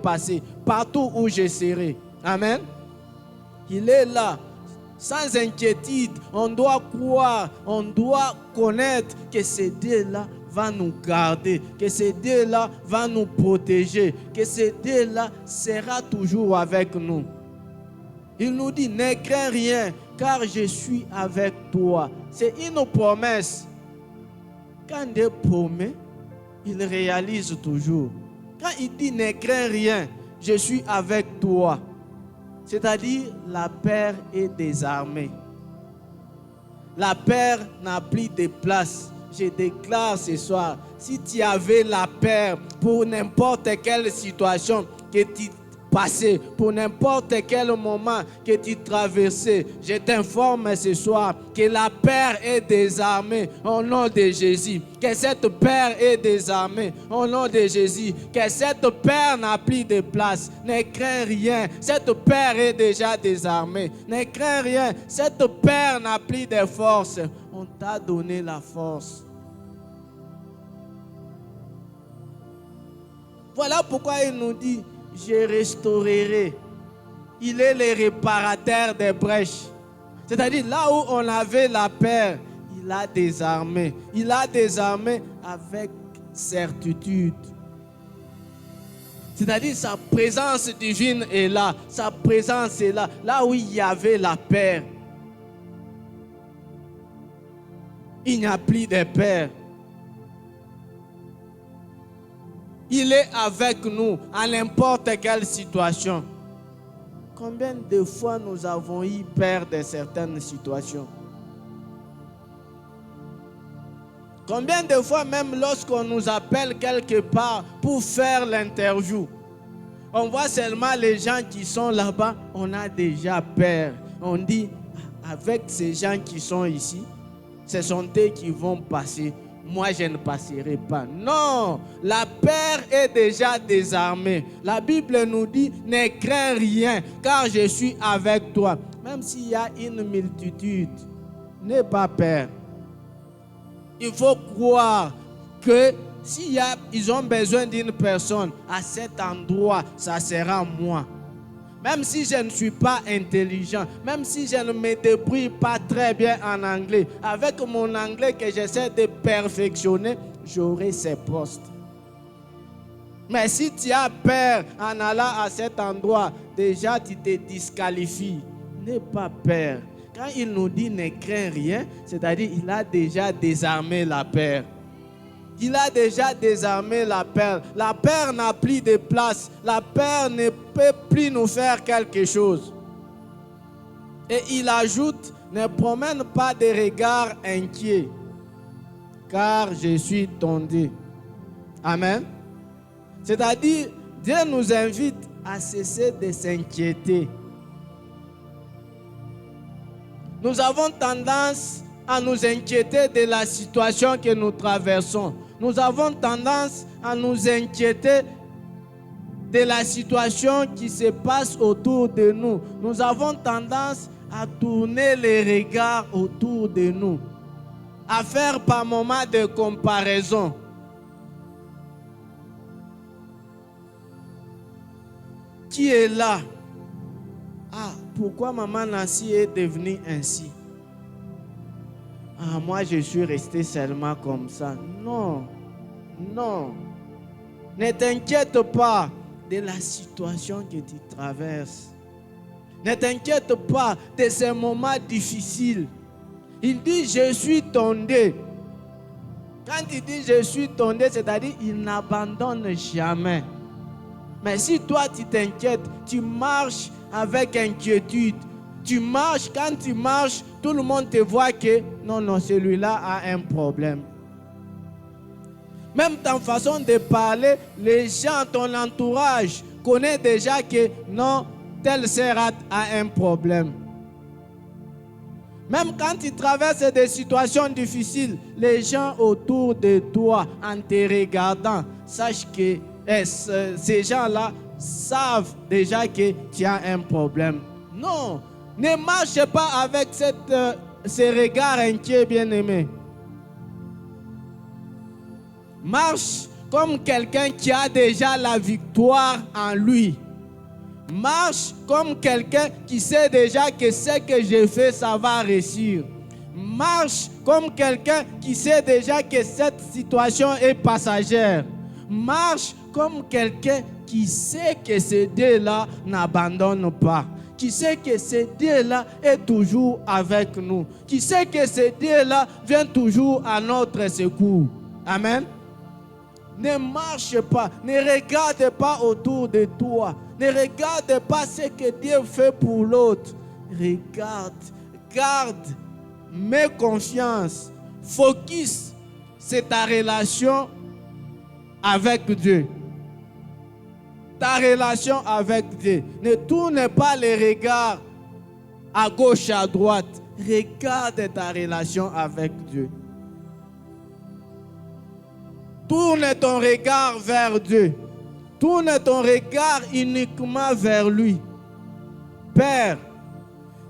passer, partout où je serai. Amen. Il est là, sans inquiétude. On doit croire, on doit connaître que ce Dieu-là va nous garder, que ce Dieu-là va nous protéger, que ce Dieu-là sera toujours avec nous. Il nous dit, ne crains rien, car je suis avec toi. C'est une promesse. Quand Dieu promet, il réalise toujours. Quand il dit, ne crains rien, je suis avec toi. C'est-à-dire, la peur est désarmée. La peur n'a plus de place. Je déclare ce soir, si tu avais la peur pour n'importe quelle situation que tu passais, pour n'importe quel moment que tu traversais, je t'informe ce soir que la peur est désarmée au nom de Jésus. Que cette peur est désarmée au nom de Jésus. Que cette peur n'a plus de place. Ne crains rien. Cette peur est déjà désarmée. Ne crains rien. Cette peur n'a plus de force. On t'a donné la force. Voilà pourquoi il nous dit, je restaurerai. Il est le réparateur des brèches. C'est-à-dire, là où on avait la peur, il a désarmé. Il a désarmé avec certitude. C'est-à-dire, sa présence divine est là. Sa présence est là. Là où il y avait la peur, il n'y a plus de peur. Il est avec nous à n'importe quelle situation. Combien de fois nous avons eu peur de certaines situations? Combien de fois même lorsqu'on nous appelle quelque part pour faire l'interview, on voit seulement les gens qui sont là-bas, on a déjà peur. On dit, avec ces gens qui sont ici, ce sont eux qui vont passer. Moi, je ne passerai pas. Non, la peur est déjà désarmée. La Bible nous dit, ne crains rien, car je suis avec toi. Même s'il y a une multitude, n'aie pas peur. Il faut croire que ils ont besoin d'une personne, à cet endroit, ça sera moi. Même si je ne suis pas intelligent, même si je ne me débrouille pas très bien en anglais, avec mon anglais que j'essaie de perfectionner, j'aurai ces postes. Mais si tu as peur en allant à cet endroit, déjà tu te disqualifies. N'aie pas peur. Quand il nous dit ne crains rien, c'est-à-dire il a déjà désarmé la peur. Il a déjà désarmé la peur. La peur n'a plus de place. La peur ne peut plus nous faire quelque chose. Et il ajoute, ne promène pas de regards inquiets, car je suis ton Dieu. Amen. C'est-à-dire, Dieu nous invite à cesser de s'inquiéter. Nous avons tendance à nous inquiéter de la situation que nous traversons. Nous avons tendance à nous inquiéter de la situation qui se passe autour de nous. Nous avons tendance à tourner les regards autour de nous, à faire par moments de comparaison. Qui est là? Ah, pourquoi maman Nancy est devenue ainsi? Ah, moi je suis resté seulement comme ça. Non, non. Ne t'inquiète pas de la situation que tu traverses. Ne t'inquiète pas de ces moments difficiles. Il dit, je suis ton Dieu. Quand il dit, je suis ton Dieu, c'est-à-dire, il n'abandonne jamais. Mais si toi, tu t'inquiètes, tu marches avec inquiétude. Tu marches, quand tu marches, tout le monde te voit que non, celui-là a un problème. Même ta façon de parler, les gens, ton entourage, connaissent déjà que non, tel sœur a un problème. Même quand tu traverses des situations difficiles, les gens autour de toi, en te regardant, sachent que ces gens-là savent déjà que tu as un problème. Non, ne marche pas avec ces regards inquiets, bien-aimés. Marche comme quelqu'un qui a déjà la victoire en lui. Marche comme quelqu'un qui sait déjà que ce que je fais, ça va réussir. Marche comme quelqu'un qui sait déjà que cette situation est passagère. Marche comme quelqu'un qui sait que ce Dieu-là n'abandonne pas. Qui sait que ce Dieu-là est toujours avec nous. Qui sait que ce Dieu-là vient toujours à notre secours. Amen. Ne marche pas, ne regarde pas autour de toi. Ne regarde pas ce que Dieu fait pour l'autre. Regarde, garde, mets confiance, focus sur ta relation avec Dieu. Ta relation avec Dieu. Ne tourne pas les regards à gauche, à droite. Regarde ta relation avec Dieu. Tourne ton regard vers Dieu. Tourne ton regard uniquement vers lui. Père,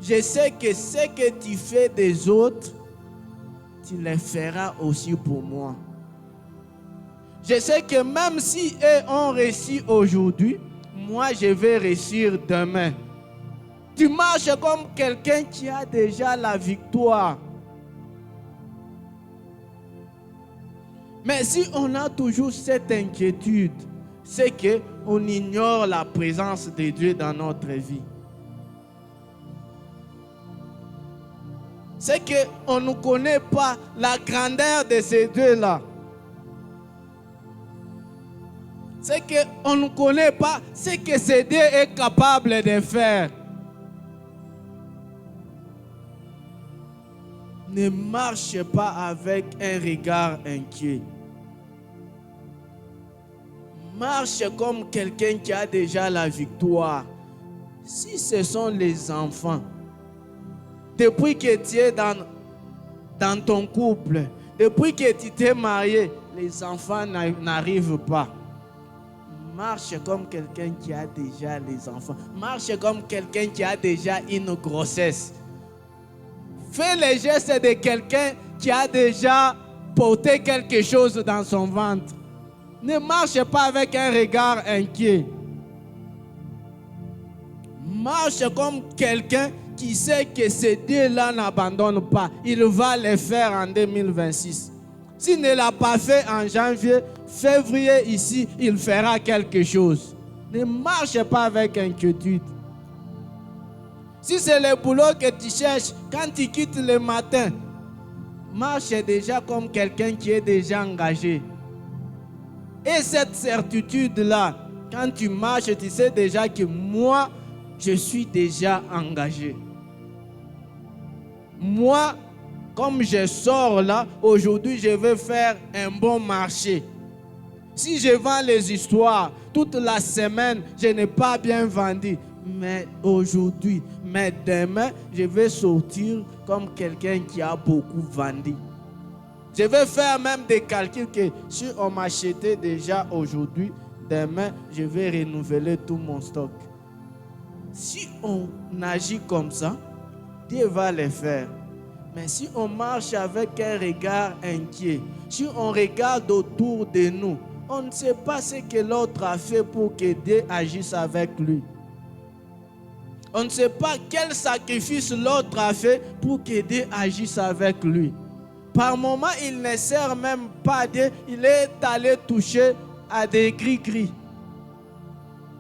je sais que ce que tu fais des autres, tu le feras aussi pour moi. Je sais que même si eux ont réussi aujourd'hui, moi je vais réussir demain. Tu marches comme quelqu'un qui a déjà la victoire. Mais si on a toujours cette inquiétude, c'est qu'on ignore la présence de Dieu dans notre vie. C'est qu'on ne connaît pas la grandeur de ces Dieux-là. C'est qu'on ne connaît pas ce que ce Dieu est capable de faire. Ne marche pas avec un regard inquiet. Marche comme quelqu'un qui a déjà la victoire. Si ce sont les enfants, depuis que tu es dans ton couple, depuis que tu t'es marié, les enfants n'arrivent pas. Marche comme quelqu'un qui a déjà les enfants. Marche comme quelqu'un qui a déjà une grossesse. Fais les gestes de quelqu'un qui a déjà porté quelque chose dans son ventre. Ne marche pas avec un regard inquiet. Marche comme quelqu'un qui sait que ce Dieu-là n'abandonne pas. Il va le faire en 2026. S'il ne l'a pas fait en janvier, février ici, il fera quelque chose. Ne marche pas avec inquiétude. Si c'est le boulot que tu cherches, quand tu quittes le matin, marche déjà comme quelqu'un qui est déjà engagé. Et cette certitude-là, quand tu marches, tu sais déjà que moi, je suis déjà engagé. Moi, comme je sors là, aujourd'hui, je vais faire un bon marché. Si je vends les histoires, toute la semaine, je n'ai pas bien vendu. Mais aujourd'hui, mais demain, je vais sortir comme quelqu'un qui a beaucoup vendu. Je vais faire même des calculs que si on m'achetait déjà aujourd'hui, demain, je vais renouveler tout mon stock. Si on agit comme ça, Dieu va le faire. Mais si on marche avec un regard inquiet, si on regarde autour de nous, on ne sait pas ce que l'autre a fait pour que Dieu agisse avec lui. On ne sait pas quel sacrifice l'autre a fait pour que Dieu agisse avec lui. Par moments, il ne sert même pas Dieu, il est allé toucher à des gris-gris.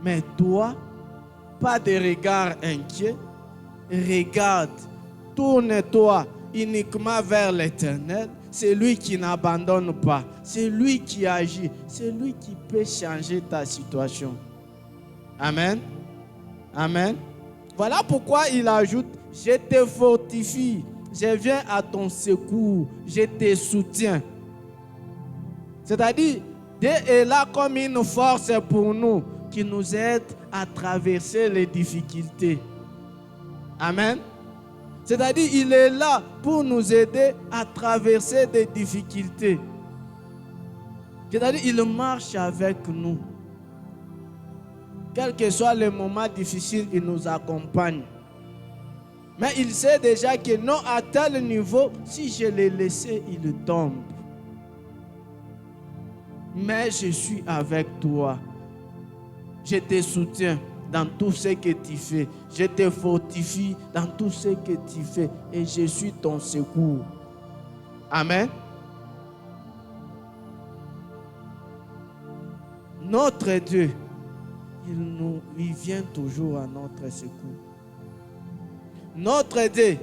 Mais toi, pas de regard inquiet, regarde, tourne-toi uniquement vers l'Éternel. C'est lui qui n'abandonne pas, c'est lui qui agit, c'est lui qui peut changer ta situation. Amen. Amen. Voilà pourquoi il ajoute, je te fortifie, je viens à ton secours, je te soutiens. C'est-à-dire, Dieu est là comme une force pour nous, qui nous aide à traverser les difficultés. Amen. C'est-à-dire, il est là pour nous aider à traverser des difficultés. C'est-à-dire, il marche avec nous. Quel que soit le moment difficile, il nous accompagne. Mais il sait déjà que non, à tel niveau, si je l'ai laissé, il tombe. mais je suis avec toi. Je te soutiens dans tout ce que tu fais. Je te fortifie dans tout ce que tu fais. Et je suis ton secours. Amen. Notre Dieu, il vient toujours à notre secours. Notre Dieu,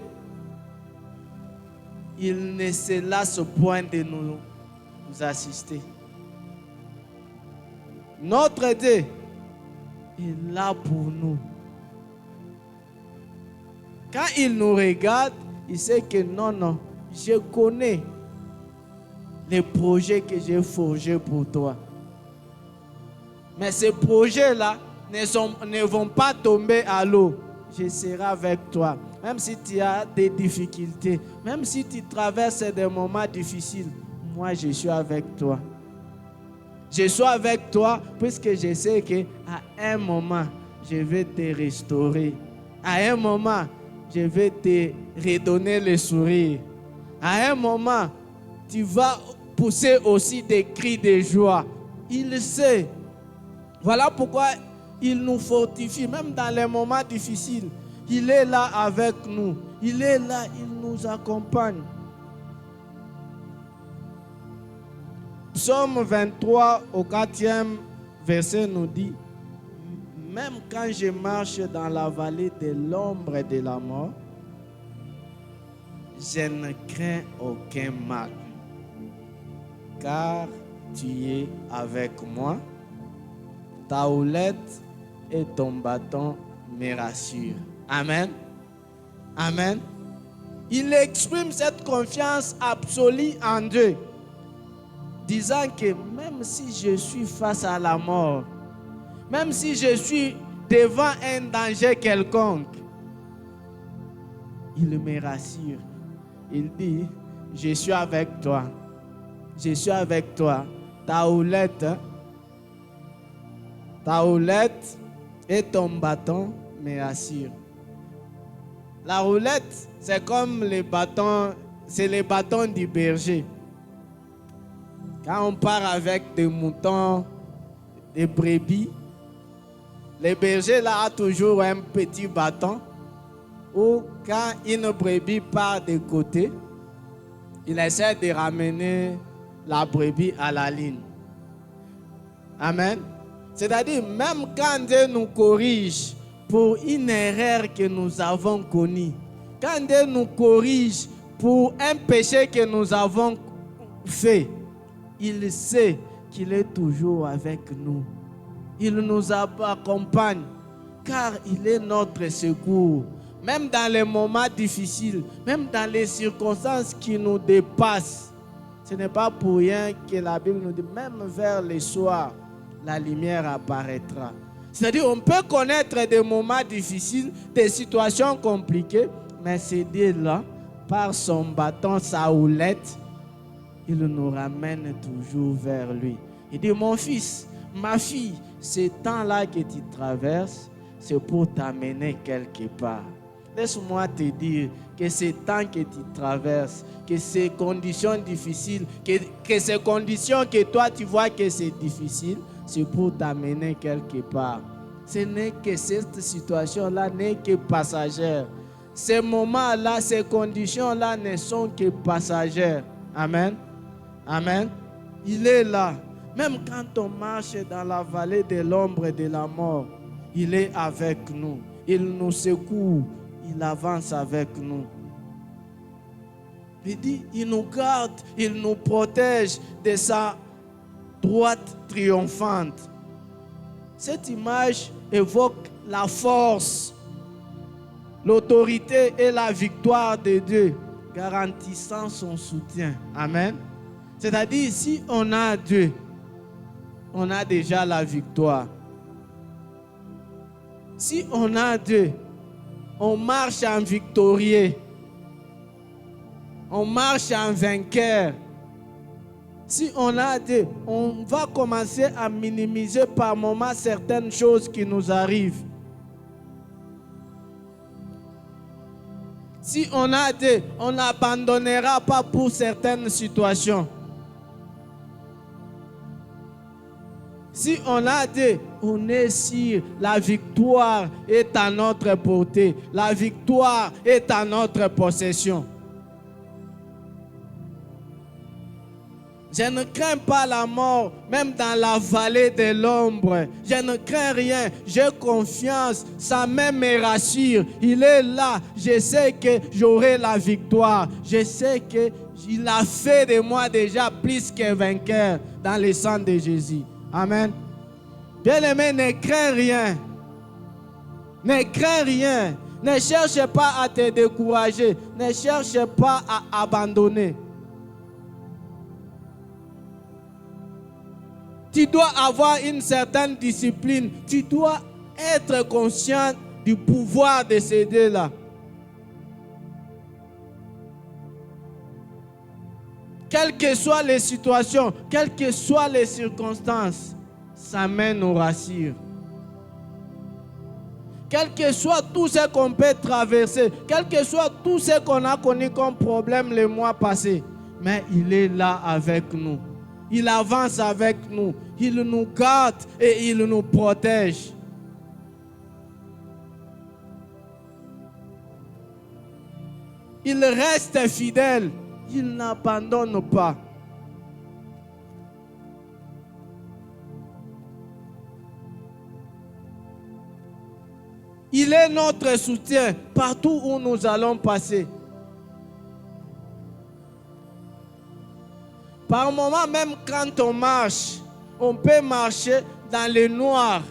il ne se lasse point de nous assister. Notre Dieu est là pour nous. Quand il nous regarde, il sait que non, je connais les projets que j'ai forgés pour toi. Mais ces projets-là ne vont pas tomber à l'eau. Je serai avec toi. Même si tu as des difficultés, même si tu traverses des moments difficiles, moi je suis avec toi. Je suis avec toi puisque je sais qu'à un moment, je vais te restaurer. À un moment, je vais te redonner le sourire. À un moment, tu vas pousser aussi des cris de joie. Il sait. Voilà pourquoi il nous fortifie, même dans les moments difficiles. Il est là avec nous. Il est là, il nous accompagne. Psaume 23 au 4e verset nous dit: même quand je marche dans la vallée de l'ombre de la mort, je ne crains aucun mal, car tu es avec moi. Ta houlette et ton bâton me rassurent. Amen. Amen. Il exprime cette confiance absolue en Dieu, disant que même si je suis face à la mort, même si je suis devant un danger quelconque, il me rassure. Il dit: je suis avec toi. Je suis avec toi. Ta houlette et ton bâton me rassurent. La houlette, c'est comme les bâtons, c'est les bâtons du berger. Quand on part avec des moutons, des brebis, le berger là a toujours un petit bâton où quand une brebis part de côté, il essaie de ramener la brebis à la ligne. Amen. C'est-à-dire, même quand Dieu nous corrige pour une erreur que nous avons connue, quand Dieu nous corrige pour un péché que nous avons fait, il sait qu'il est toujours avec nous. Il nous accompagne car il est notre secours. Même dans les moments difficiles, même dans les circonstances qui nous dépassent. Ce n'est pas pour rien que la Bible nous dit, même vers le soir, la lumière apparaîtra. C'est-à-dire, on peut connaître des moments difficiles, des situations compliquées, mais c'est Dieu-là, par son bâton, sa houlette, il nous ramène toujours vers lui. Il dit: mon fils, ma fille, ce temps-là que tu traverses, c'est pour t'amener quelque part. Laisse-moi te dire que ces temps que tu traverses, que ces conditions difficiles, que ces conditions que toi tu vois que c'est difficile, c'est pour t'amener quelque part. Ce n'est que cette situation-là n'est que passagère. Ces moments-là, ces conditions-là ne sont que passagères. Amen. Amen. Il est là. Même quand on marche dans la vallée de l'ombre de la mort, il est avec nous. Il nous secoue. Il avance avec nous. Il dit, il nous garde, il nous protège de sa droite triomphante. Cette image évoque la force, l'autorité et la victoire de Dieu, garantissant son soutien. Amen. C'est-à-dire, si on a Dieu, on a déjà la victoire. Si on a Dieu, on marche en victorieux. On marche en vainqueur. Si on a Dieu, on va commencer à minimiser par moments certaines choses qui nous arrivent. Si on a Dieu, on n'abandonnera pas pour certaines situations. Si on a dit, on est sûr, la victoire est à notre portée. La victoire est à notre possession. Je ne crains pas la mort, même dans la vallée de l'ombre. Je ne crains rien, j'ai confiance, sa main me rassure. Il est là, je sais que j'aurai la victoire. Je sais qu'il a fait de moi déjà plus que vainqueur dans le sang de Jésus. Amen. Bien-aimé, ne crains rien. Ne crains rien. Ne cherche pas à te décourager. Ne cherche pas à abandonner. Tu dois avoir une certaine discipline. Tu dois être conscient du pouvoir de ces deux-là. Quelles que soient les situations, quelles que soient les circonstances, sa main nous rassure. Quel que soit tout ce qu'on peut traverser, quel que soit tout ce qu'on a connu comme problème le mois passé, mais il est là avec nous. Il avance avec nous. Il nous garde et il nous protège. Il reste fidèle. Il n'abandonne pas. Il est notre soutien partout où nous allons passer. Par moment, même quand on marche, on peut marcher dans le noir.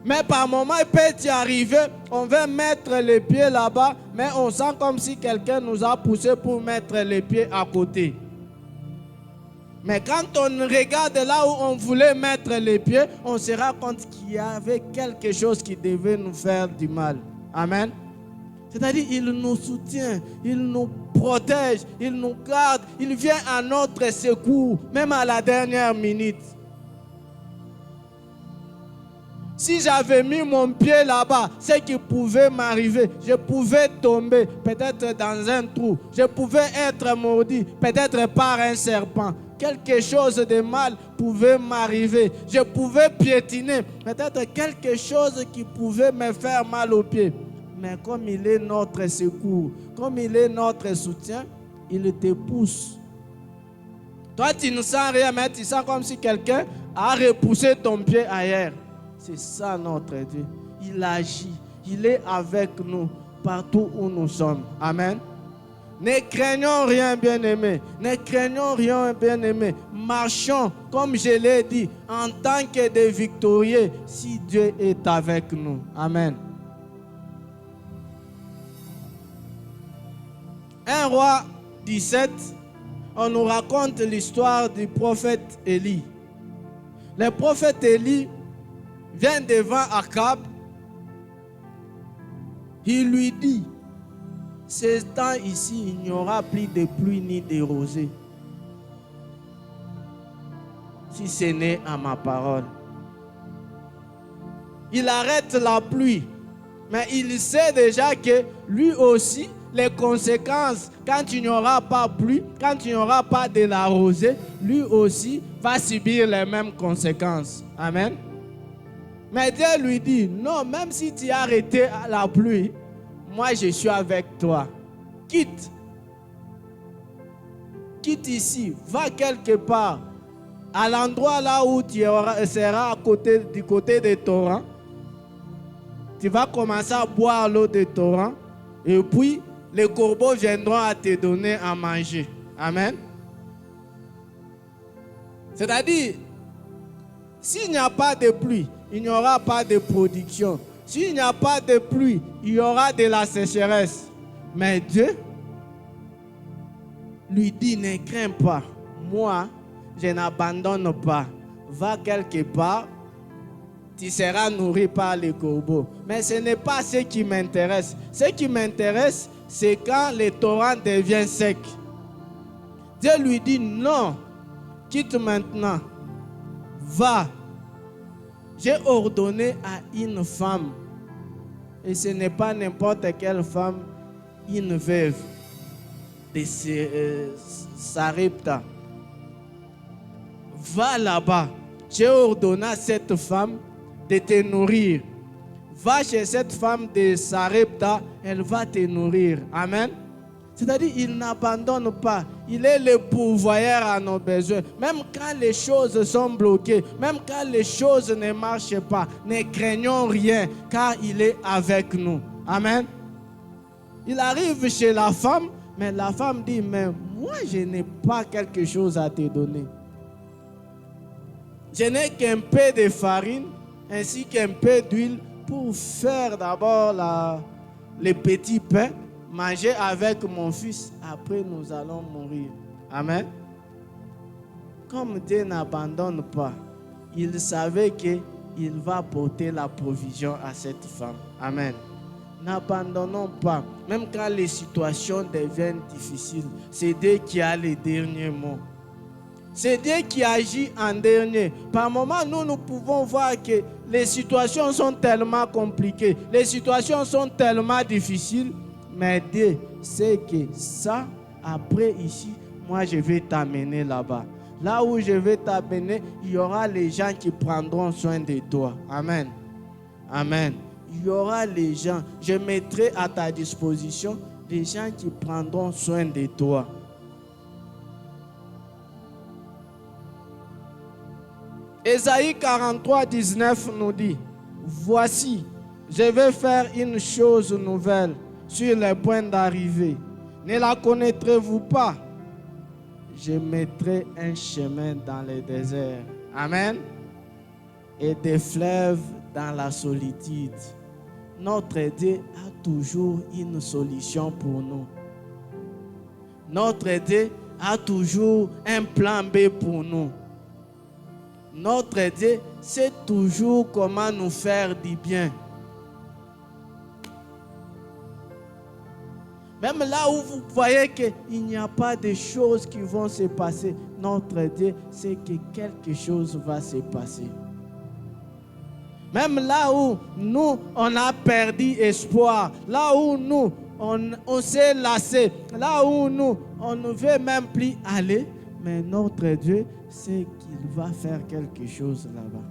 Mais par moment, il peut y arriver, on veut mettre les pieds là-bas, mais on sent comme si quelqu'un nous a poussé pour mettre les pieds à côté. Mais quand on regarde là où on voulait mettre les pieds, on se rend compte qu'il y avait quelque chose qui devait nous faire du mal. Amen. C'est-à-dire, il nous soutient, il nous protège, il nous garde, il vient à notre secours, même à la dernière minute. Si j'avais mis mon pied là-bas, ce qui pouvait m'arriver, je pouvais tomber peut-être dans un trou, je pouvais être maudit peut-être par un serpent. Quelque chose de mal pouvait m'arriver. Je pouvais piétiner peut-être quelque chose qui pouvait me faire mal aux pieds. Mais comme il est notre secours, comme il est notre soutien, il te pousse. Toi, tu ne sens rien, mais tu sens comme si quelqu'un a repoussé ton pied ailleurs. C'est ça notre Dieu. Il agit. Il est avec nous partout où nous sommes. Amen. Ne craignons rien, bien-aimés. Ne craignons rien, bien-aimés. Marchons, comme je l'ai dit, en tant que des victorieux, si Dieu est avec nous. Amen. 1 Roi 17, on nous raconte l'histoire du prophète Élie. Le prophète Élie vient devant Akab. Il lui dit, ce temps ici, il n'y aura plus de pluie ni de rosée, si ce n'est à ma parole. Il arrête la pluie, mais il sait déjà que lui aussi, les conséquences, quand il n'y aura pas pluie, quand il n'y aura pas de la rosée, lui aussi va subir les mêmes conséquences. Amen. Mais Dieu lui dit, non, même si tu as arrêté la pluie, moi je suis avec toi. Quitte. Quitte ici, va quelque part, à l'endroit là où tu seras du côté des torrents. Tu vas commencer à boire l'eau des torrents et puis les corbeaux viendront à te donner à manger. Amen. C'est-à-dire, s'il n'y a pas de pluie, il n'y aura pas de production. S'il n'y a pas de pluie, il y aura de la sécheresse. Mais Dieu lui dit, ne crains pas. Moi, je n'abandonne pas. Va quelque part, tu seras nourri par les corbeaux. Mais ce n'est pas ce qui m'intéresse. Ce qui m'intéresse, c'est quand le torrent devient sec. Dieu lui dit, non, quitte maintenant. Va. J'ai ordonné à une femme, et ce n'est pas n'importe quelle femme, une veuve de Sarepta. va là-bas. J'ai ordonné à cette femme de te nourrir. Va chez cette femme de Sarepta, elle va te nourrir. Amen. C'est-à-dire, il n'abandonne pas. Il est le pourvoyeur à nos besoins. Même quand les choses sont bloquées, même quand les choses ne marchent pas, ne craignons rien, car il est avec nous. Amen. Il arrive chez la femme, mais la femme dit, mais moi, je n'ai pas quelque chose à te donner. Je n'ai qu'un peu de farine, ainsi qu'un peu d'huile, pour faire d'abord les petits pains, manger avec mon fils, après nous allons mourir. Amen. Comme Dieu n'abandonne pas, il savait qu'il va porter la provision à cette femme. Amen. N'abandonnons pas, même quand les situations deviennent difficiles, c'est Dieu qui a les derniers mots. C'est Dieu qui agit en dernier. Par moments, nous pouvons voir que les situations sont tellement compliquées, les situations sont tellement difficiles, mais Dieu sait que ça, après ici, moi je vais t'amener là-bas. Là où je vais t'amener, il y aura les gens qui prendront soin de toi. Amen. Amen. Il y aura les gens, je mettrai à ta disposition des gens qui prendront soin de toi. Ésaïe 43, 19 nous dit, voici, je vais faire une chose nouvelle sur le point d'arriver. Ne la connaîtrez-vous pas? Je mettrai un chemin dans le désert. Amen. Et des fleuves dans la solitude. Notre Dieu a toujours une solution pour nous. Notre Dieu a toujours un plan B pour nous. Notre Dieu sait toujours comment nous faire du bien. Même là où vous voyez qu'il n'y a pas de choses qui vont se passer, notre Dieu sait que quelque chose va se passer. Même là où nous, on a perdu espoir, là où nous, on s'est lassé, là où nous, on ne veut même plus aller, mais notre Dieu sait qu'il va faire quelque chose là-bas.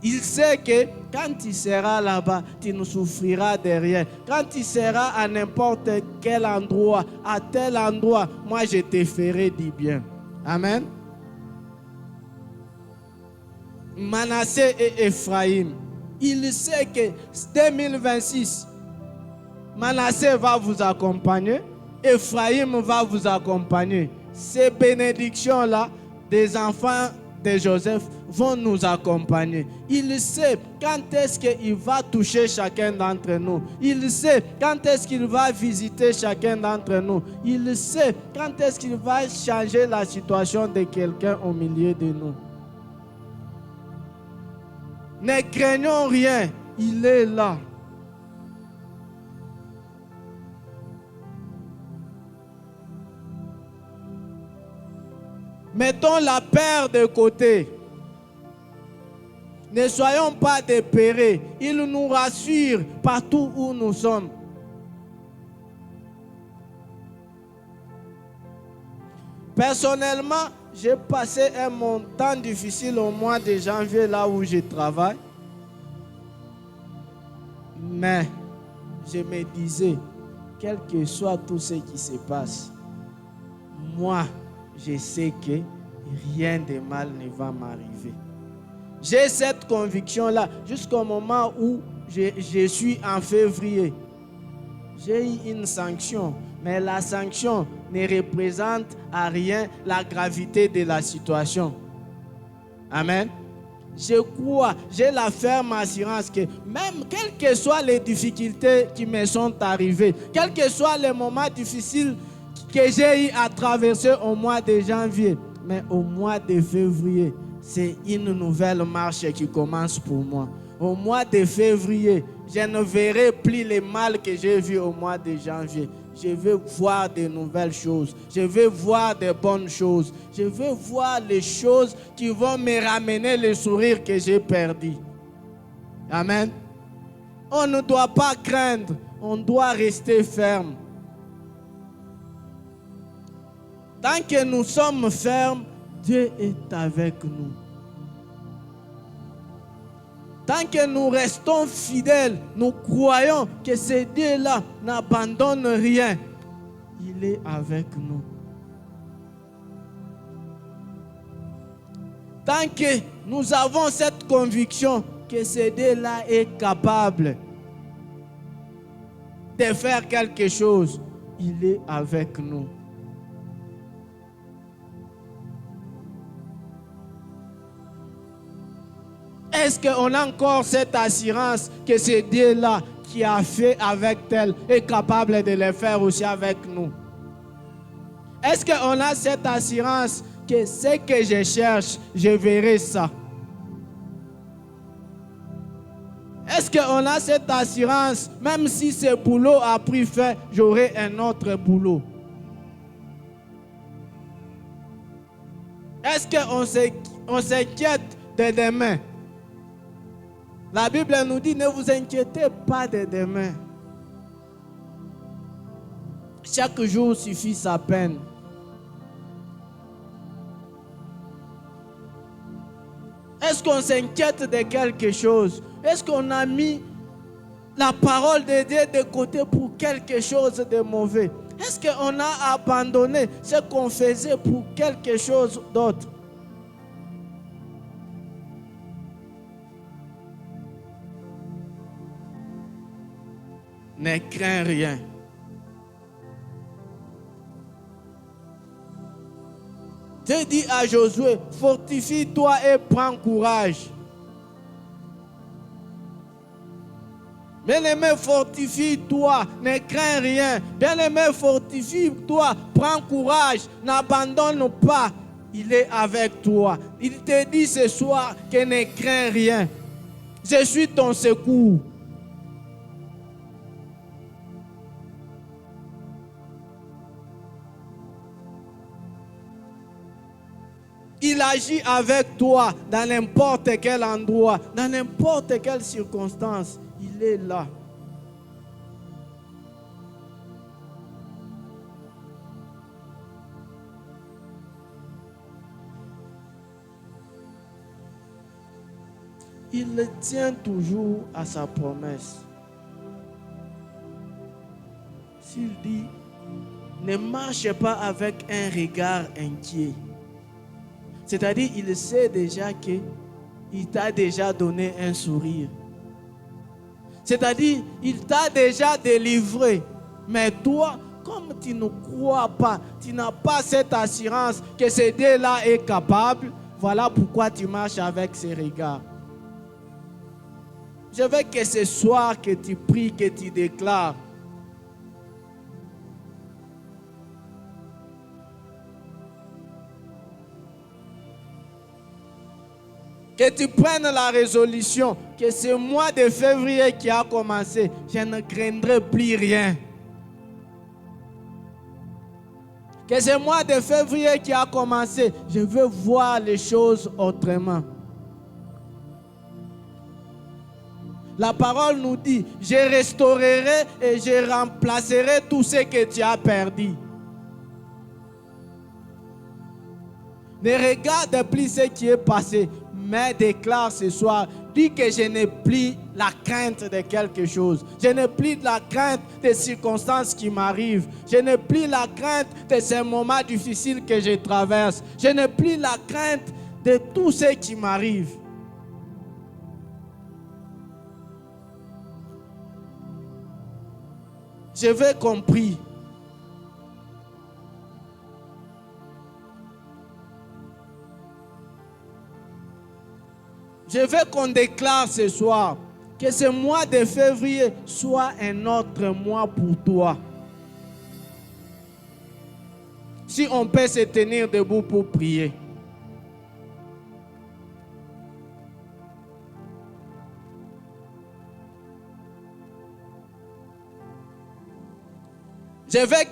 Il sait que quand tu seras là-bas, tu ne souffriras de rien. Quand tu seras à n'importe quel endroit, à tel endroit, moi je te ferai du bien. Amen. Manassé et Ephraïm, il sait que 2026, Manassé va vous accompagner, Ephraïm va vous accompagner. Ces bénédictions-là des enfants de Joseph vont nous accompagner. Il sait quand est-ce qu'il va toucher chacun d'entre nous. Il sait quand est-ce qu'il va visiter chacun d'entre nous. Il sait quand est-ce qu'il va changer la situation de quelqu'un au milieu de nous. Ne craignons rien, il est là. Mettons la peur de côté. Ne soyons pas dépérés. Il nous rassure partout où nous sommes. Personnellement, j'ai passé un moment difficile au mois de janvier là où je travaille. Mais je me disais, quel que soit tout ce qui se passe, moi, je sais que rien de mal ne va m'arriver. J'ai cette conviction-là jusqu'au moment où je suis en février. J'ai eu une sanction, mais la sanction ne représente à rien la gravité de la situation. Amen. Je crois, j'ai la ferme assurance que même quelles que soient les difficultés qui me sont arrivées, quels que soient les moments difficiles que j'ai eu à traverser au mois de janvier, mais au mois de février, c'est une nouvelle marche qui commence pour moi. Au mois de février, je ne verrai plus le mal que j'ai vu au mois de janvier. Je vais voir de nouvelles choses. Je vais voir de bonnes choses. Je vais voir les choses qui vont me ramener le sourire que j'ai perdu. Amen. On ne doit pas craindre. On doit rester ferme. Tant que nous sommes fermes, Dieu est avec nous. Tant que nous restons fidèles, nous croyons que ce Dieu-là n'abandonne rien. Il est avec nous. Tant que nous avons cette conviction que ce Dieu-là est capable de faire quelque chose, il est avec nous. Est-ce qu'on a encore cette assurance que ce Dieu-là qui a fait avec tel est capable de le faire aussi avec nous? Est-ce qu'on a cette assurance que ce que je cherche, je verrai ça? Est-ce qu'on a cette assurance, même si ce boulot a pris fin, j'aurai un autre boulot? Est-ce qu'on s'inquiète de demain? La Bible nous dit, ne vous inquiétez pas de demain. Chaque jour suffit sa peine. Est-ce qu'on s'inquiète de quelque chose? Est-ce qu'on a mis la parole de Dieu de côté pour quelque chose de mauvais? Est-ce qu'on a abandonné ce qu'on faisait pour quelque chose d'autre? Ne crains rien. Dieu dit à Josué, fortifie-toi et prends courage. Bien-aimé, fortifie-toi, ne crains rien. Bien-aimé, fortifie-toi, prends courage, n'abandonne pas. Il est avec toi. Il te dit ce soir que ne crains rien. Je suis ton secours. Il agit avec toi dans n'importe quel endroit, dans n'importe quelle circonstance. Il est là. Il tient toujours à sa promesse. S'il dit, ne marche pas avec un regard inquiet. C'est-à-dire, il sait déjà qu'il t'a déjà donné un sourire. C'est-à-dire, il t'a déjà délivré. Mais toi, comme tu ne crois pas, tu n'as pas cette assurance que ce Dieu-là est capable, voilà pourquoi tu marches avec ces regards. Je veux que ce soir que tu pries, que tu déclares. Que tu prennes la résolution que ce mois de février qui a commencé, je ne craindrai plus rien. Que ce mois de février qui a commencé, je veux voir les choses autrement. La parole nous dit, je restaurerai et je remplacerai tout ce que tu as perdu. Ne regarde plus ce qui est passé, mais déclare ce soir, dis que je n'ai plus la crainte de quelque chose. Je n'ai plus la crainte des circonstances qui m'arrivent. Je n'ai plus la crainte de ces moments difficiles que je traverse. Je n'ai plus la crainte de tout ce qui m'arrive. Je veux compris. Je veux qu'on déclare ce soir que ce mois de février soit un autre mois pour toi. Si on peut se tenir debout pour prier. Je veux